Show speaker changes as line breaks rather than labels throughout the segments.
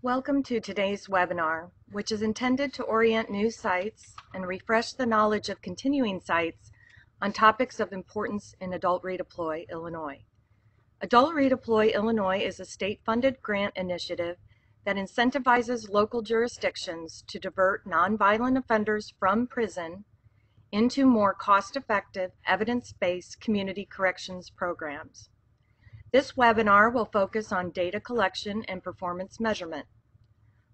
Welcome to today's webinar, which is intended to orient new sites and refresh the knowledge of continuing sites on topics of importance in Adult Redeploy Illinois. Adult Redeploy Illinois is a state-funded grant initiative that incentivizes local jurisdictions to divert nonviolent offenders from prison into more cost-effective, evidence-based community corrections programs. This webinar will focus on data collection and performance measurement.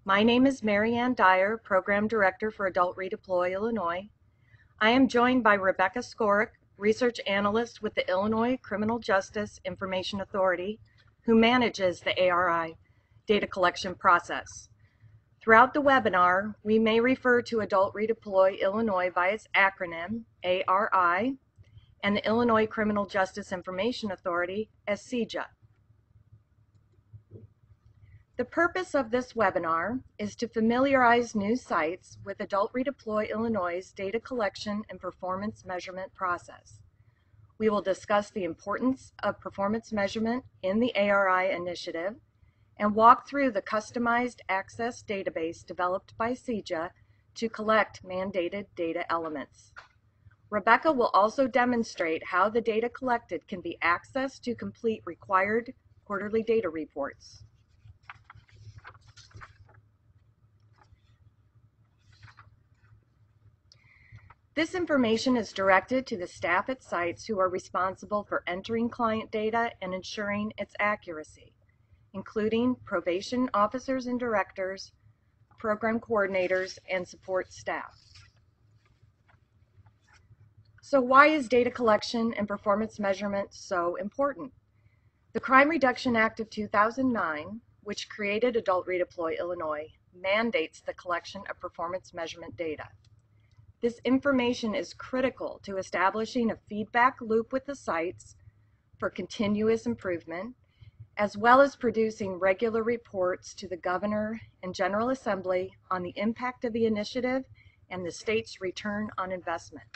My name is Mary Ann Dyer, Program Director for Adult Redeploy Illinois. I am joined by Rebecca Skorick, Research Analyst with the Illinois Criminal Justice Information Authority, who manages the ARI data collection process. Throughout the webinar, we may refer to Adult Redeploy Illinois by its acronym, ARI, and the Illinois Criminal Justice Information Authority as CJIA. The purpose of this webinar is to familiarize new sites with Adult Redeploy Illinois' data collection and performance measurement process. We will discuss the importance of performance measurement in the ARI initiative and walk through the customized access database developed by CJIA to collect mandated data elements. Rebecca will also demonstrate how the data collected can be accessed to complete required quarterly data reports. This information is directed to the staff at sites who are responsible for entering client data and ensuring its accuracy, including probation officers and directors, program coordinators, and support staff. So why is data collection and performance measurement so important? The Crime Reduction Act of 2009, which created Adult Redeploy Illinois, mandates the collection of performance measurement data. This information is critical to establishing a feedback loop with the sites for continuous improvement, as well as producing regular reports to the Governor and General Assembly on the impact of the initiative and the state's return on investment.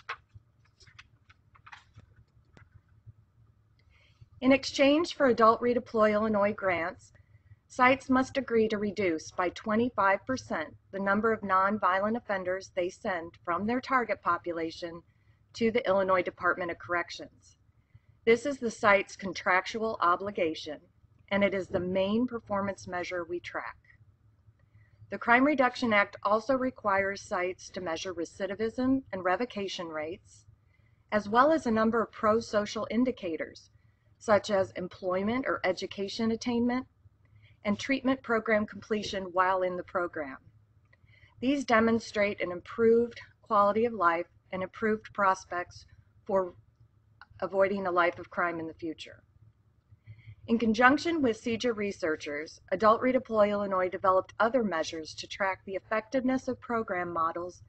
In exchange for Adult Redeploy Illinois grants, sites must agree to reduce by 25% the number of nonviolent offenders they send from their target population to the Illinois Department of Corrections. This is the site's contractual obligation, and it is the main performance measure we track. The Crime Reduction Act also requires sites to measure recidivism and revocation rates, as well as a number of pro-social indicators, such as employment or education attainment, and treatment program completion while in the program. These demonstrate an improved quality of life and improved prospects for avoiding a life of crime in the future. In conjunction with CJIA researchers, Adult Redeploy Illinois developed other measures to track the effectiveness of program models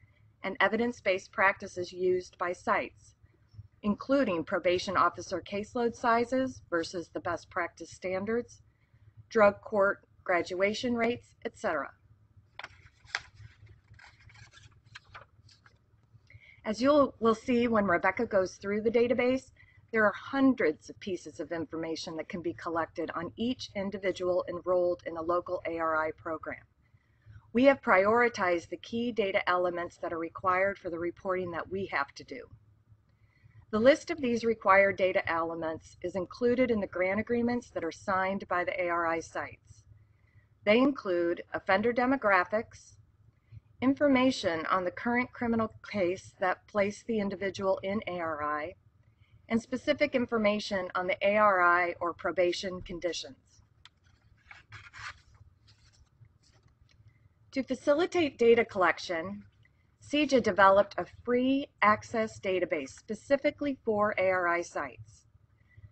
and evidence-based practices used by sites, including probation officer caseload sizes versus the best practice standards, drug court graduation rates, etc. As you will see when Rebecca goes through the database, there are hundreds of pieces of information that can be collected on each individual enrolled in a local ARI program. We have prioritized the key data elements that are required for the reporting that we have to do. The list of these required data elements is included in the grant agreements that are signed by the ARI sites. They include offender demographics, information on the current criminal case that placed the individual in ARI, and specific information on the ARI or probation conditions. To facilitate data collection, CJIA developed a free access database specifically for ARI sites.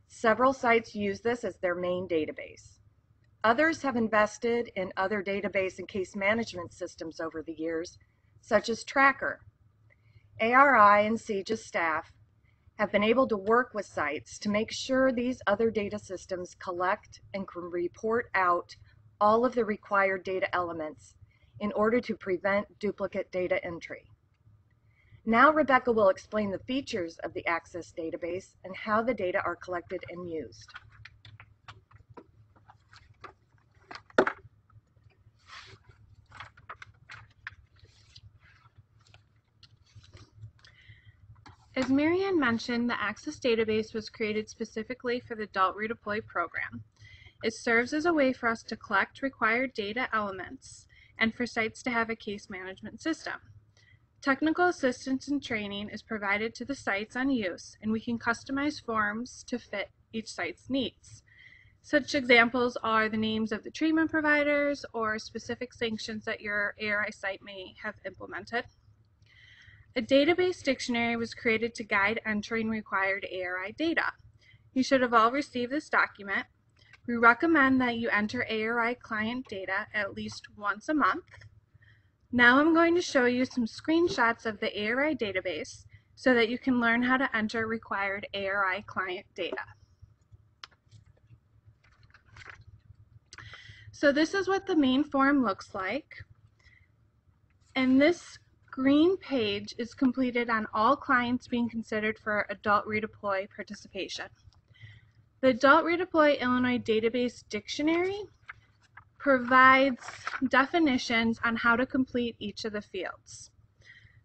Several sites use this as their main database. Others have invested in other database and case management systems over the years, such as Tracker. ARI and CJIA staff have been able to work with sites to make sure these other data systems collect and can report out all of the required data elements in order to prevent duplicate data entry. Now Rebecca will explain the features of the Access database and how the data are collected and used.
As Marianne mentioned, the Access Database was created specifically for the Adult Redeploy program. It serves as a way for us to collect required data elements and for sites to have a case management system. Technical assistance and training is provided to the sites on use, and we can customize forms to fit each site's needs. Such examples are the names of the treatment providers or specific sanctions that your ARI site may have implemented. A database dictionary was created to guide entering required ARI data. You should have all received this document. We recommend that you enter ARI client data at least once a month. Now I'm going to show you some screenshots of the ARI database so that you can learn how to enter required ARI client data. So this is what the main form looks like. And this green page is completed on all clients being considered for Adult Redeploy participation. The Adult Redeploy Illinois Database Dictionary provides definitions on how to complete each of the fields.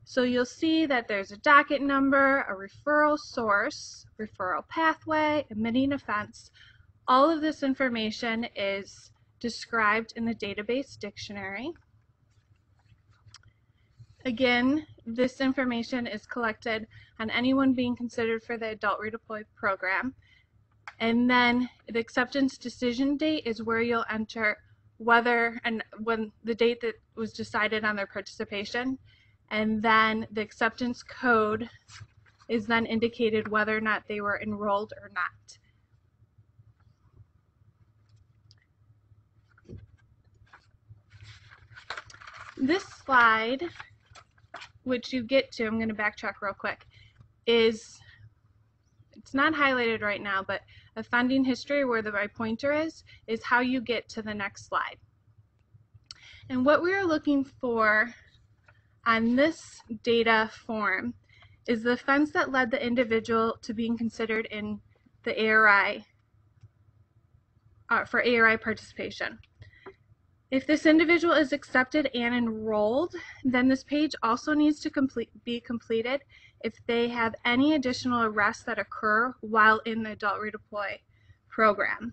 So you'll see that there's a docket number, a referral source, referral pathway, admitting offense. All of this information is described in the database dictionary. Again, this information is collected on anyone being considered for the Adult Redeploy program. And then the acceptance decision date is where you'll enter whether and when the date that was decided on their participation. And then the acceptance code is then indicated whether or not they were enrolled or not. This slide, which you get to, I'm going to backtrack real quick, it's not highlighted right now, but offending history, where the right pointer is how you get to the next slide. And what we are looking for on this data form is the offense that led the individual to being considered in the ARI, for ARI participation. If this individual is accepted and enrolled, then this page also needs to be completed if they have any additional arrests that occur while in the Adult Redeploy program.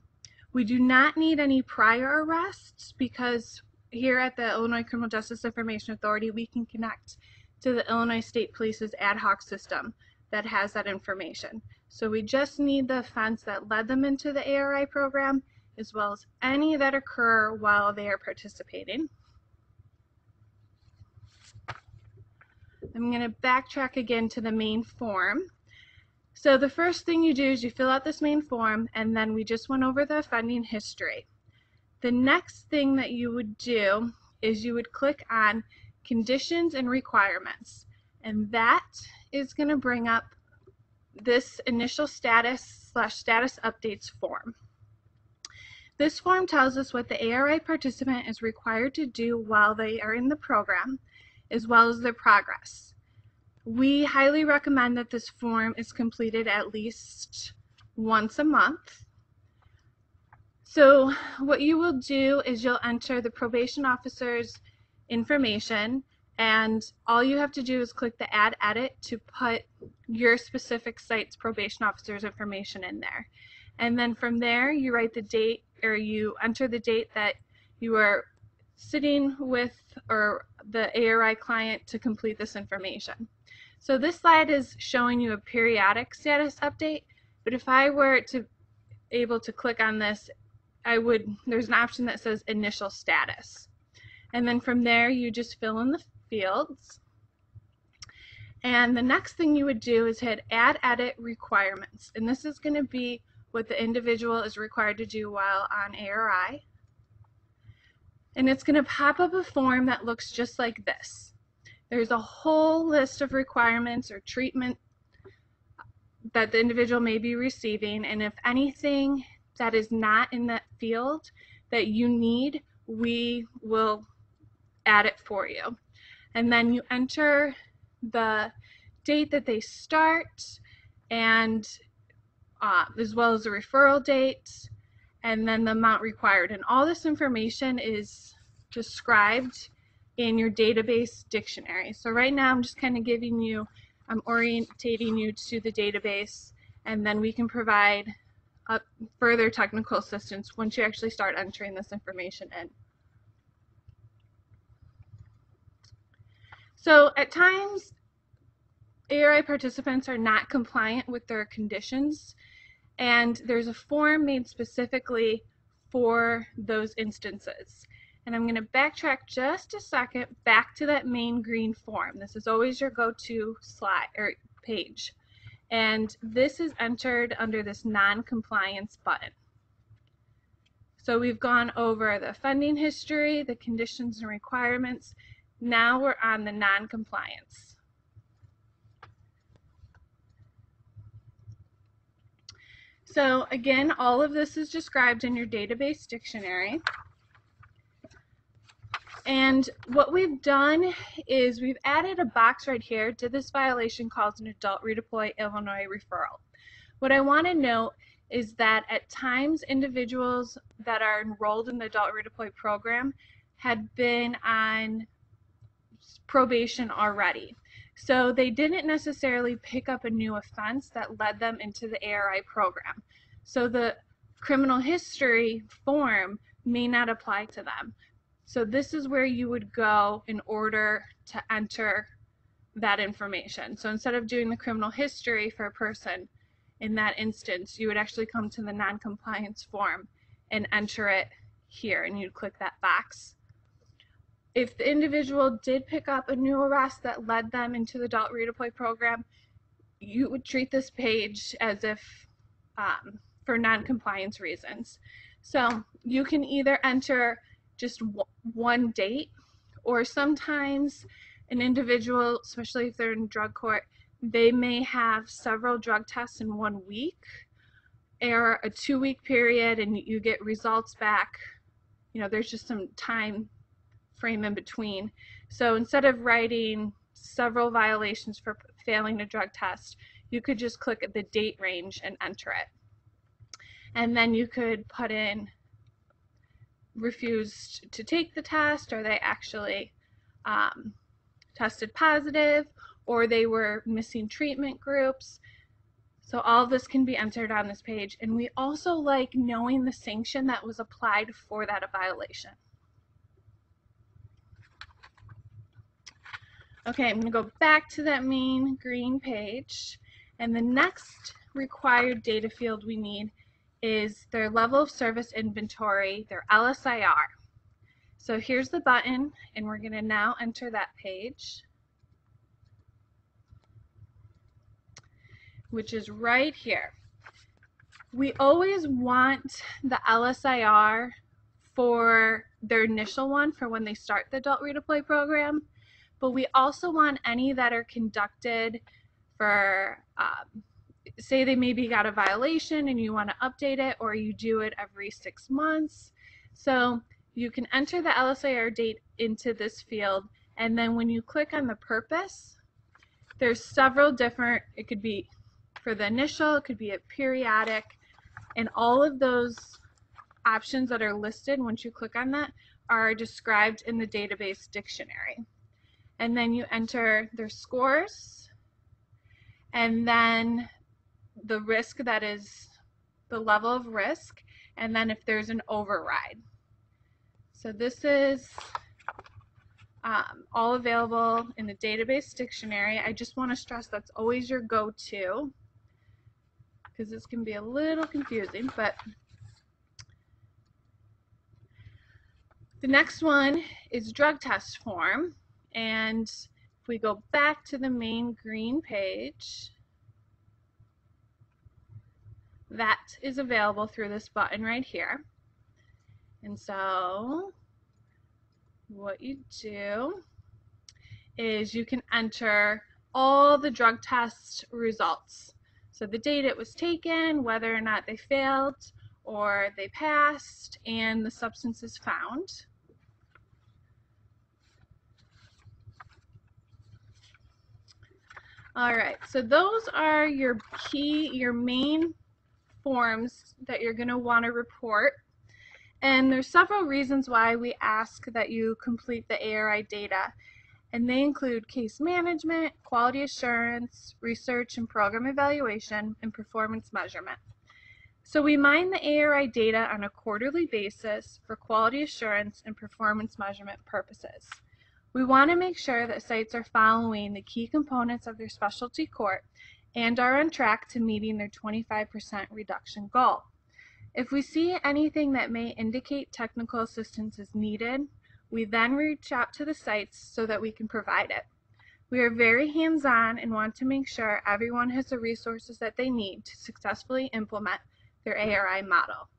We do not need any prior arrests because here at the Illinois Criminal Justice Information Authority, we can connect to the Illinois State Police's ad hoc system that has that information. So we just need the offense that led them into the ARI program, as well as any that occur while they are participating. I'm going to backtrack again to the main form. So the first thing you do is you fill out this main form, and then we just went over the offending history. The next thing that you would do is you would click on conditions and requirements, and that is going to bring up this initial status/status updates form. This form tells us what the ARI participant is required to do while they are in the program, as well as their progress. We highly recommend that this form is completed at least once a month. So what you will do is you'll enter the probation officer's information, and all you have to do is click the Add Edit to put your specific site's probation officer's information in there. And then from there, you write the date, or you enter the date that you are sitting with or the ARI client to complete this information. So this slide is showing you a periodic status update, but if I were to able to click on this, there's an option that says initial status. And then from there, you just fill in the fields. And the next thing you would do is hit Add Edit Requirements. And this is going to be what the individual is required to do while on ARI. And it's going to pop up a form that looks just like this. There's a whole list of requirements or treatment that the individual may be receiving, and if anything that is not in that field that you need, we will add it for you. And then you enter the date that they start, and as well as the referral date, and then the amount required. And all this information is described in your database dictionary. So right now I'm just kind of giving you I'm orientating you to the database, and then we can provide further technical assistance once you actually start entering this information in. So at times, ARI participants are not compliant with their conditions, and there's a form made specifically for those instances. And I'm going to backtrack just a second back to that main green form. This is always your go-to slide or page. And this is entered under this non-compliance button. So we've gone over the funding history, the conditions and requirements. Now we're on the non-compliance. So again, all of this is described in your database dictionary. And what we've done is we've added a box right here. Did this violation cause an adult Redeploy Illinois referral? What I want to note is that at times individuals that are enrolled in the adult redeploy program had been on probation already. So they didn't necessarily pick up a new offense that led them into the ARI program. So the criminal history form may not apply to them. So this is where you would go in order to enter that information. So instead of doing the criminal history for a person in that instance, you would actually come to the non-compliance form and enter it here, and you'd click that box. If the individual did pick up a new arrest that led them into the adult redeploy program, you would treat this page as if for non-compliance reasons. So you can either enter just one date, or sometimes an individual, especially if they're in drug court, they may have several drug tests in 1 week or a 2-week period, and you get results back. You know, there's just some time frame in between. So instead of writing several violations for failing a drug test, you could just click at the date range and enter it. And then you could put in refused to take the test, or they actually tested positive, or they were missing treatment groups. So all of this can be entered on this page, and we also like knowing the sanction that was applied for that violation. Okay, I'm going to go back to that main green page, and the next required data field we need is their level of service inventory, their LSIR. So here's the button, and we're going to now enter that page, which is right here. We always want the LSIR for their initial one for when they start the adult redeploy program, but we also want any that are conducted for say they maybe got a violation and you want to update it, or you do it every 6 months. So you can enter the LSIR date into this field, and then when you click on the purpose, there's several different, it could be for the initial, it could be a periodic, and all of those options that are listed once you click on that are described in the database dictionary. And then you enter their scores, and then the risk, that is the level of risk, and then if there's an override. So this is all available in the database dictionary. I just want to stress that's always your go-to, because this can be a little confusing. But the next one is drug test form, and if we go back to the main green page, that is available through this button right here. And so what you do is you can enter all the drug test results. So the date it was taken, whether or not they failed or they passed, and the substances found. All right, so those are your main forms that you're going to want to report. And there's several reasons why we ask that you complete the ARI data. And they include case management, quality assurance, research and program evaluation, and performance measurement. So we mine the ARI data on a quarterly basis for quality assurance and performance measurement purposes. We want to make sure that sites are following the key components of their specialty court and are on track to meeting their 25% reduction goal. If we see anything that may indicate technical assistance is needed, we then reach out to the sites so that we can provide it. We are very hands-on and want to make sure everyone has the resources that they need to successfully implement their ARI model.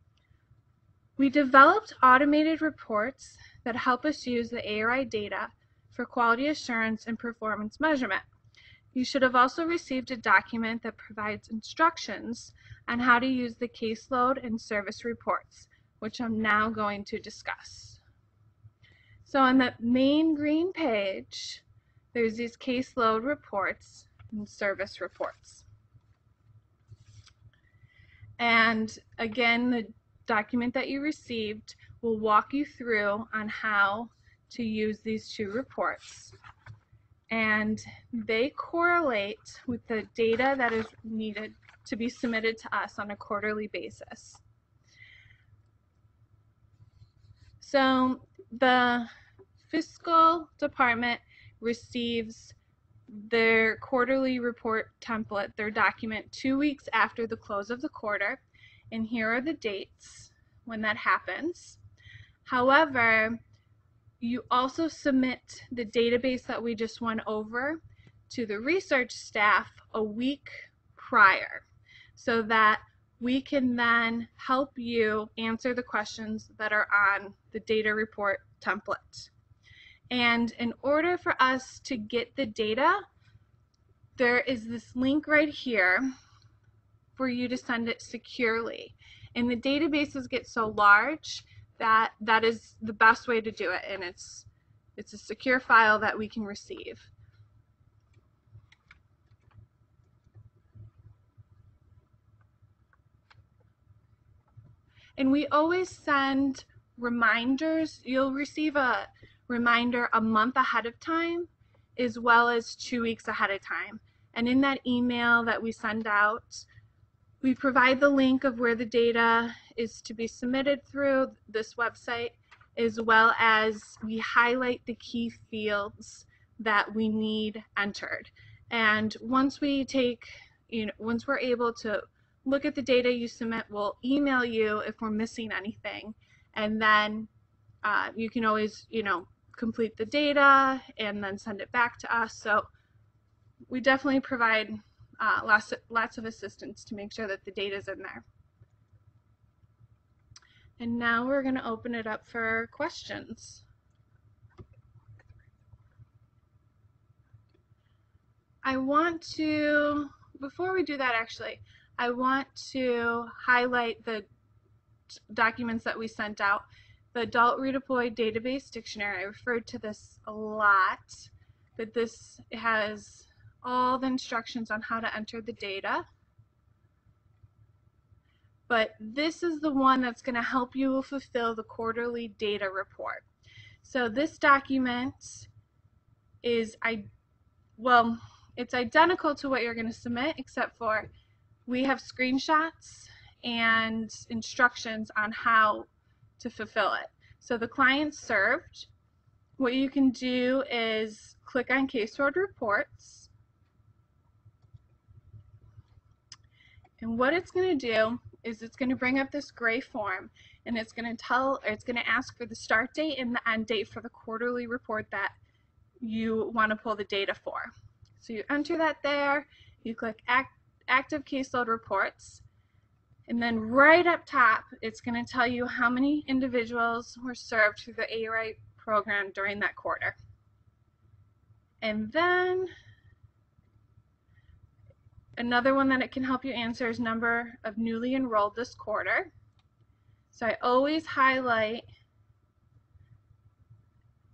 We developed automated reports that help us use the ARI data for quality assurance and performance measurement. You should have also received a document that provides instructions on how to use the caseload and service reports, which I'm now going to discuss. So on the main green page, there's these caseload reports and service reports. And again, the document that you received will walk you through on how to use these two reports. And they correlate with the data that is needed to be submitted to us on a quarterly basis. So the fiscal department receives their quarterly report template, their document, 2 weeks after the close of the quarter, and here are the dates when that happens. However, you also submit the database that we just went over to the research staff a week prior so that we can then help you answer the questions that are on the data report template. And in order for us to get the data, there is this link right here for you to send it securely. And the databases get so large that that is the best way to do it, and it's a secure file that we can receive. And we always send reminders. You'll receive a reminder a month ahead of time as well as 2 weeks ahead of time. And in that email that we send out, we provide the link of where the data is to be submitted through this website, as well as we highlight the key fields that we need entered. And once we once we're able to look at the data you submit, we'll email you if we're missing anything. And then you can always, complete the data and then send it back to us. So we definitely provide lots of assistance to make sure that the data is in there. And now we're going to open it up for questions. I want to, before we do that actually, I want to highlight the documents that we sent out. The Adult Redeploy Database Dictionary, I referred to this a lot, but this has all the instructions on how to enter the data. But this is the one that's going to help you fulfill the quarterly data report. So this document is, it's identical to what you're going to submit, except for we have screenshots and instructions on how to fulfill it. So the client served, what you can do is click on caseload reports, and what it's going to do is it's going to bring up this gray form, and it's going to ask for the start date and the end date for the quarterly report that you want to pull the data for. So you enter that there, you click active caseload reports, and then right up top it's going to tell you how many individuals were served through the ARI program during that quarter. And then another one that it can help you answer is number of newly enrolled this quarter. So I always highlight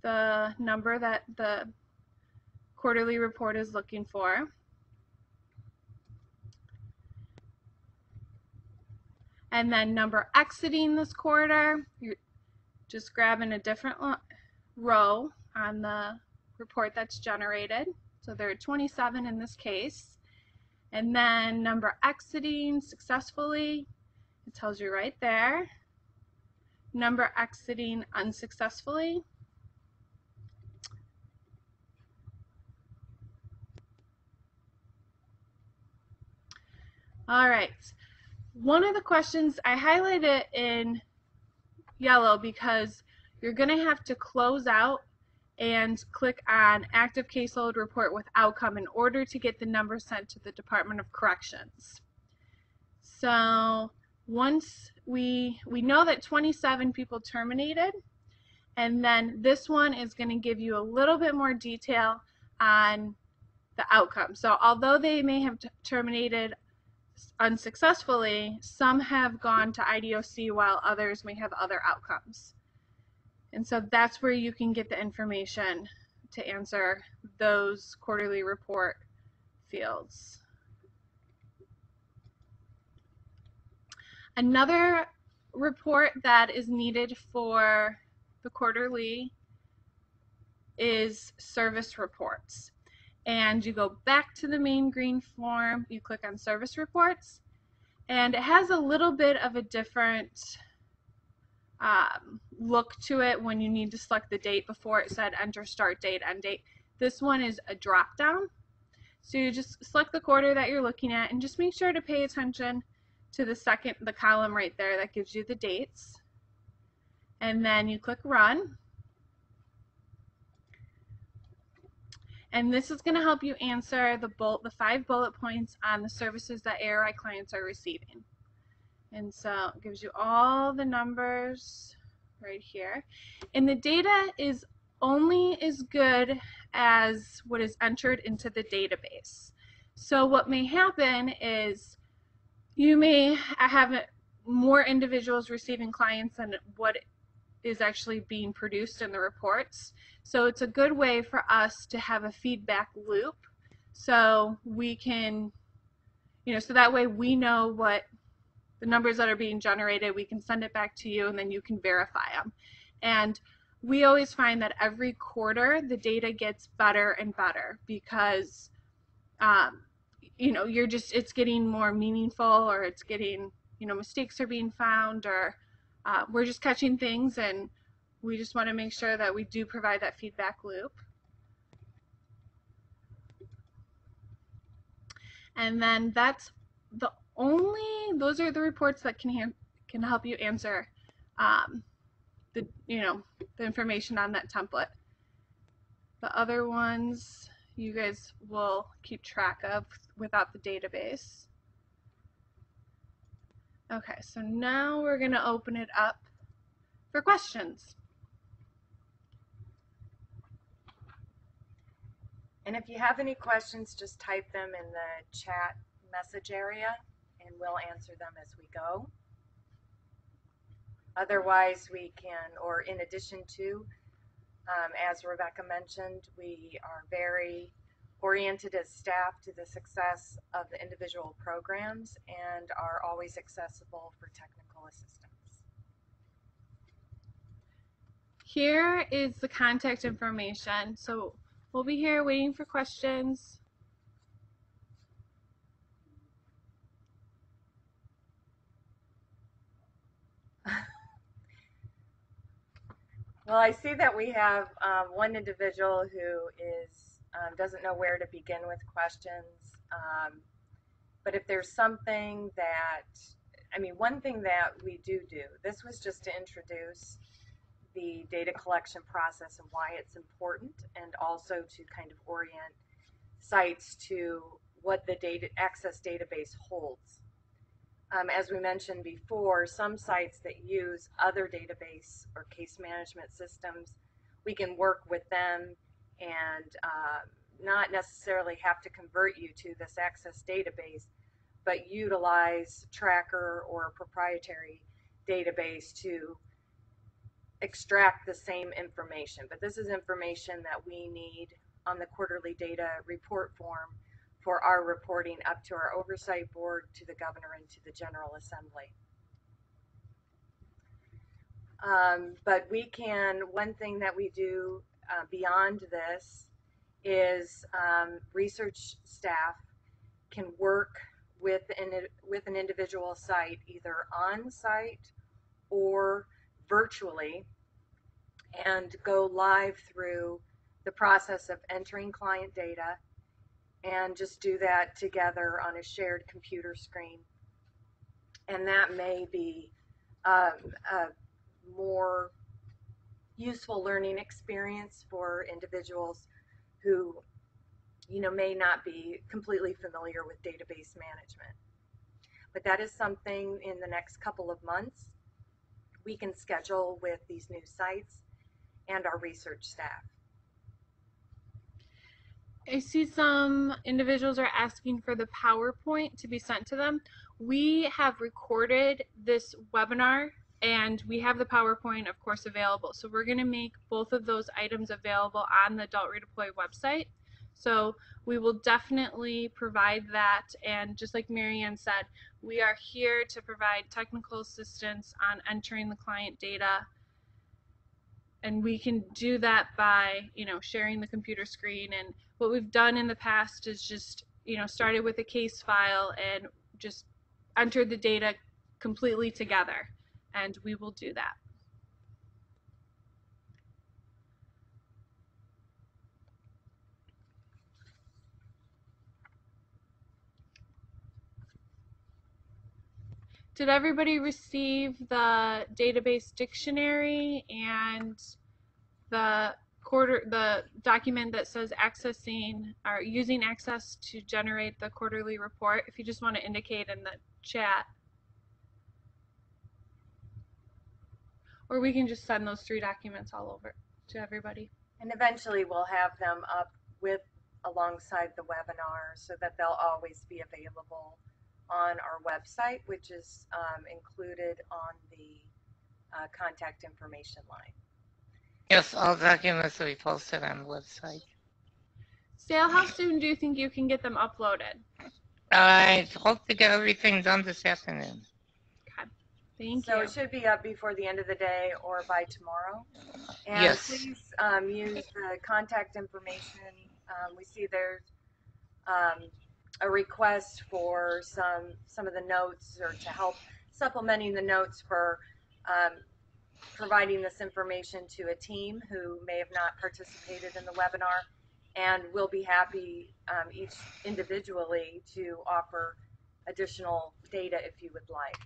the number that the quarterly report is looking for. And then number exiting this quarter, you're just grabbing a different row on the report that's generated. So there are 27 in this case. And then number exiting successfully, it tells you right there. Number exiting unsuccessfully. All right. One of the questions, I highlighted it in yellow because you're going to have to close out and click on active caseload report with outcome in order to get the number sent to the Department of Corrections. So once we know that 27 people terminated, and then this one is going to give you a little bit more detail on the outcome. So although they may have terminated unsuccessfully, some have gone to IDOC while others may have other outcomes. And so that's where you can get the information to answer those quarterly report fields. Another report that is needed for the quarterly is service reports. And you go back to the main green form, you click on service reports, and it has a little bit of a different look to it when you need to select the date. Before it said enter start date, end date. This one is a drop down. So you just select the quarter that you're looking at and just make sure to pay attention to the column right there that gives you the dates. And then you click run. And this is going to help you answer the 5 bullet points on the services that ARI clients are receiving. And so it gives you all the numbers right here. And the data is only as good as what is entered into the database. So what may happen is you may have more individuals receiving clients than what is actually being produced in the reports. So it's a good way for us to have a feedback loop so we can, so that way we know what the numbers that are being generated, we can send it back to you and then you can verify them. And we always find that every quarter the data gets better and better because it's getting more meaningful, or it's getting, mistakes are being found, or we're just catching things, and we just want to make sure that we do provide that feedback loop. And then those are the reports that can help you answer the information on that template. The other ones you guys will keep track of without the database. Okay, so now we're going to open it up for questions.
And if you have any questions, just type them in the chat message area and we'll answer them as we go. Otherwise, we can, or in addition to, as Rebecca mentioned, we are very oriented as staff to the success of the individual programs and are always accessible for technical assistance.
Here is the contact information. So we'll be here waiting for questions.
Well, I see that we have one individual who doesn't know where to begin with questions. But if there's something one thing that we do, this was just to introduce the data collection process and why it's important, and also to kind of orient sites to what the data access database holds. As we mentioned before, some sites that use other database or case management systems, we can work with them and not necessarily have to convert you to this access database, but utilize Tracker or a proprietary database to extract the same information. But this is information that we need on the quarterly data report form for our reporting up to our oversight board, to the governor, and to the General Assembly. But one thing that we do beyond this is research staff can work with an individual site, either on site or virtually, and go live through the process of entering client data and just do that together on a shared computer screen. And that may be a more useful learning experience for individuals who may not be completely familiar with database management. But that is something in the next couple of months we can schedule with these new sites and our research staff.
I see some individuals are asking for the PowerPoint to be sent to them. We have recorded this webinar and we have the PowerPoint, of course, available. So we're going to make both of those items available on the Adult Redeploy website. So we will definitely provide that. And just like Marianne said, we are here to provide technical assistance on entering the client data. And we can do that by, sharing the computer screen. And what we've done in the past is just, started with a case file and just entered the data completely together. And we will do that. Did everybody receive the database dictionary and the document that says accessing or using Access to generate the quarterly report? If you just want to indicate in the chat. Or we can just send those 3 documents all over to everybody.
And eventually we'll have them up alongside the webinar so that they'll always be available on our website, which is included on the contact information line.
Yes, all documents will be posted on the website.
Sale, how soon do you think you can get them uploaded?
I hope to get everything done this afternoon.
Okay, thank you.
So it should be up before the end of the day or by tomorrow. And
yes.
Please use the contact information. We see there's a request for some of the notes or to help supplementing the notes for providing this information to a team who may have not participated in the webinar, and we'll be happy each individually to offer additional data if you would like.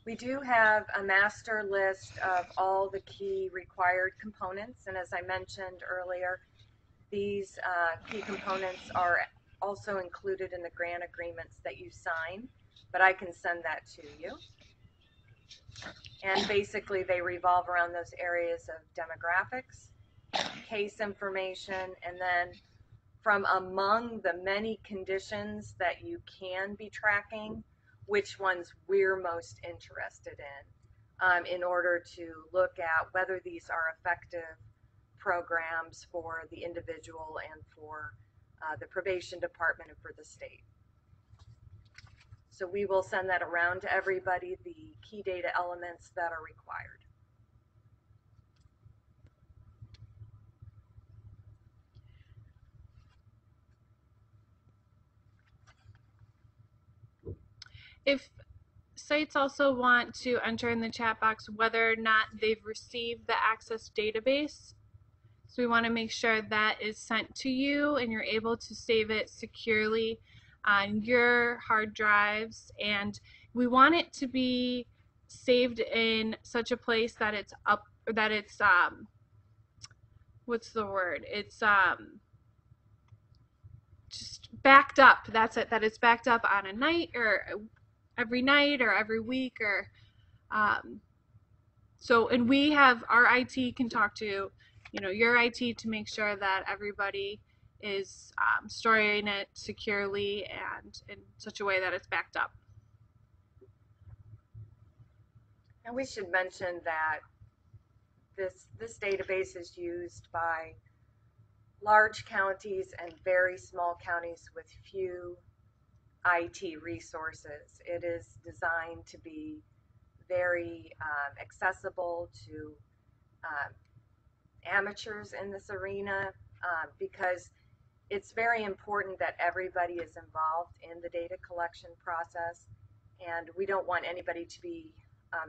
We do have a master list of all the key required components, and as I mentioned earlier, these key components are also included in the grant agreements that you sign, but I can send that to you. And basically they revolve around those areas of demographics, case information, and then from among the many conditions that you can be tracking, which ones we're most interested in order to look at whether these are effective programs for the individual and for the probation department and for the state. So we will send that around to everybody, the key data elements that are required.
If sites also want to enter in the chat box whether or not they've received the Access database, so we want to make sure that is sent to you and you're able to save it securely on your hard drives, and we want it to be saved in such a place that it's what's the word? It's just backed up. That's it. That it's backed up on a night or every night or every week or so. And we have our IT can talk to your IT to make sure that everybody is storing it securely and in such a way that it's backed up.
And we should mention that this database is used by large counties and very small counties with few IT resources. It is designed to be very accessible to amateurs in this arena because it's very important that everybody is involved in the data collection process, and we don't want anybody to be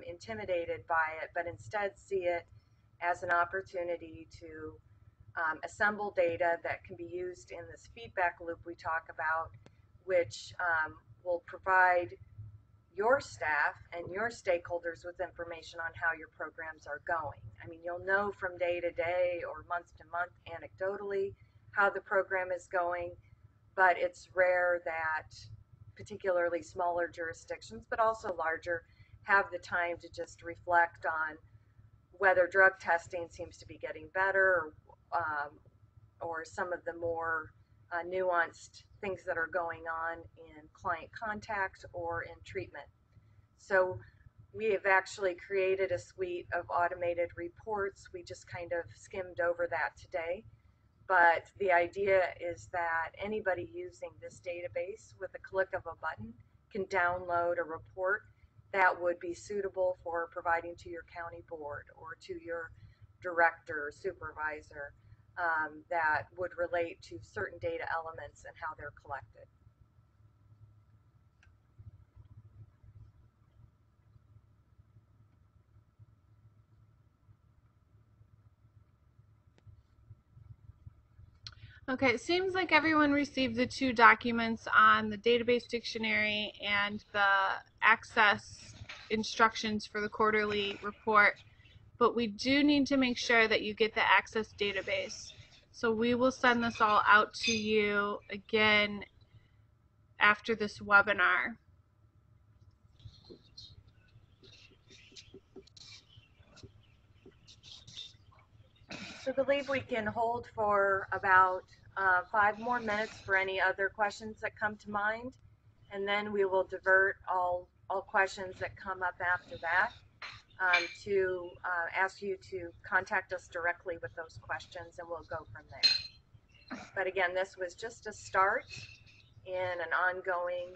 intimidated by it, but instead see it as an opportunity to assemble data that can be used in this feedback loop we talk about, which will provide your staff and your stakeholders with information on how your programs are going. I mean, you'll know from day to day or month to month anecdotally how the program is going, but it's rare that particularly smaller jurisdictions, but also larger, have the time to just reflect on whether drug testing seems to be getting better, or some of the more nuanced things that are going on in client contact or in treatment. So we have actually created a suite of automated reports. We just kind of skimmed over that today. But the idea is that anybody using this database with a click of a button can download a report that would be suitable for providing to your county board or to your director or supervisor that would relate to certain data elements and how they're collected.
Okay, it seems like everyone received the 2 documents on the database dictionary and the access instructions for the quarterly report, but we do need to make sure that you get the access database. So we will send this all out to you again after this webinar.
So I believe we can hold for about 5 more minutes for any other questions that come to mind, and then we will divert all questions that come up after that to ask you to contact us directly with those questions, and we'll go from there. But again, this was just a start in an ongoing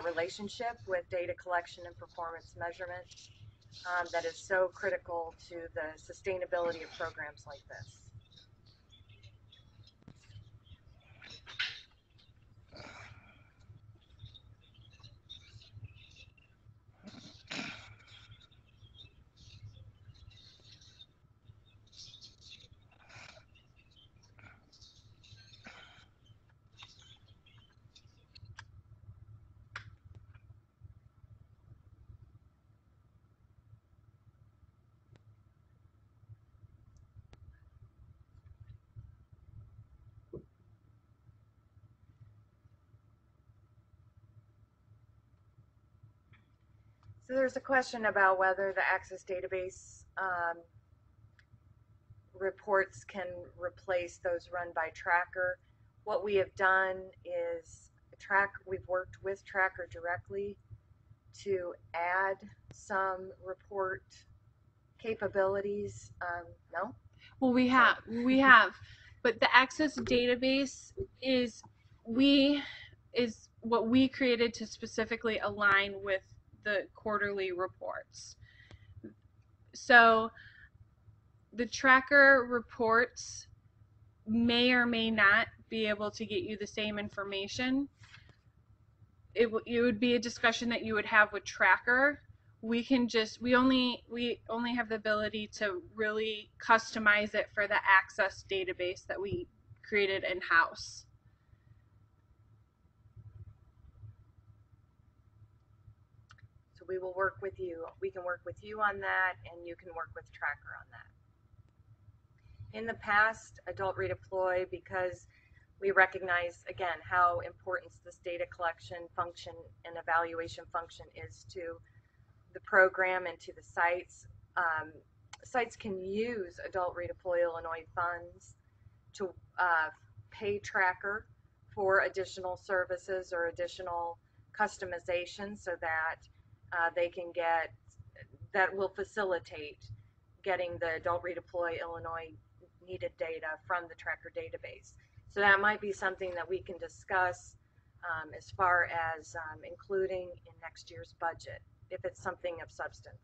relationship with data collection and performance measurement that is so critical to the sustainability of programs like this. So there's a question about whether the Access Database reports can replace those run by Tracker. What we have done is we've worked with Tracker directly to add some report capabilities. No?
Well, we have, but the Access Database is what we created to specifically align with the quarterly reports. So the Tracker reports may or may not be able to get you the same information. It would be a discussion that you would have with Tracker. We only have the ability to really customize it for the Access Database that we created in-house.
So we will work with you. We can work with you on that, and you can work with Tracker on that. In the past, Adult Redeploy, because we recognize, again, how important this data collection function and evaluation function is to the program and to the sites. Sites can use Adult Redeploy Illinois funds to pay Tracker for additional services or additional customization so that that will facilitate getting the Adult Redeploy Illinois needed data from the Tracker database. So that might be something that we can discuss as far as including in next year's budget, if it's something of substance.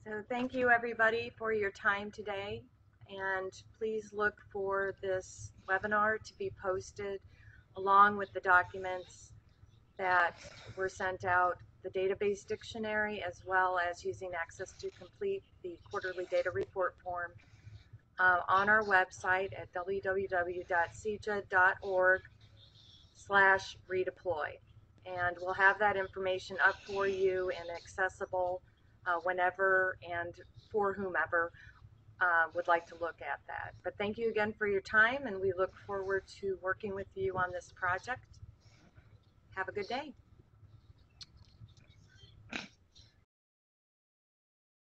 So thank you everybody for your time today, and please look for this webinar to be posted along with the documents that were sent out, the database dictionary, as well as using Access to complete the quarterly data report form on our website at www.cja.org/redeploy. And we'll have that information up for you and accessible whenever and for whomever would like to look at that. But thank you again for your time, and we look forward to working with you on this project. Have a good day.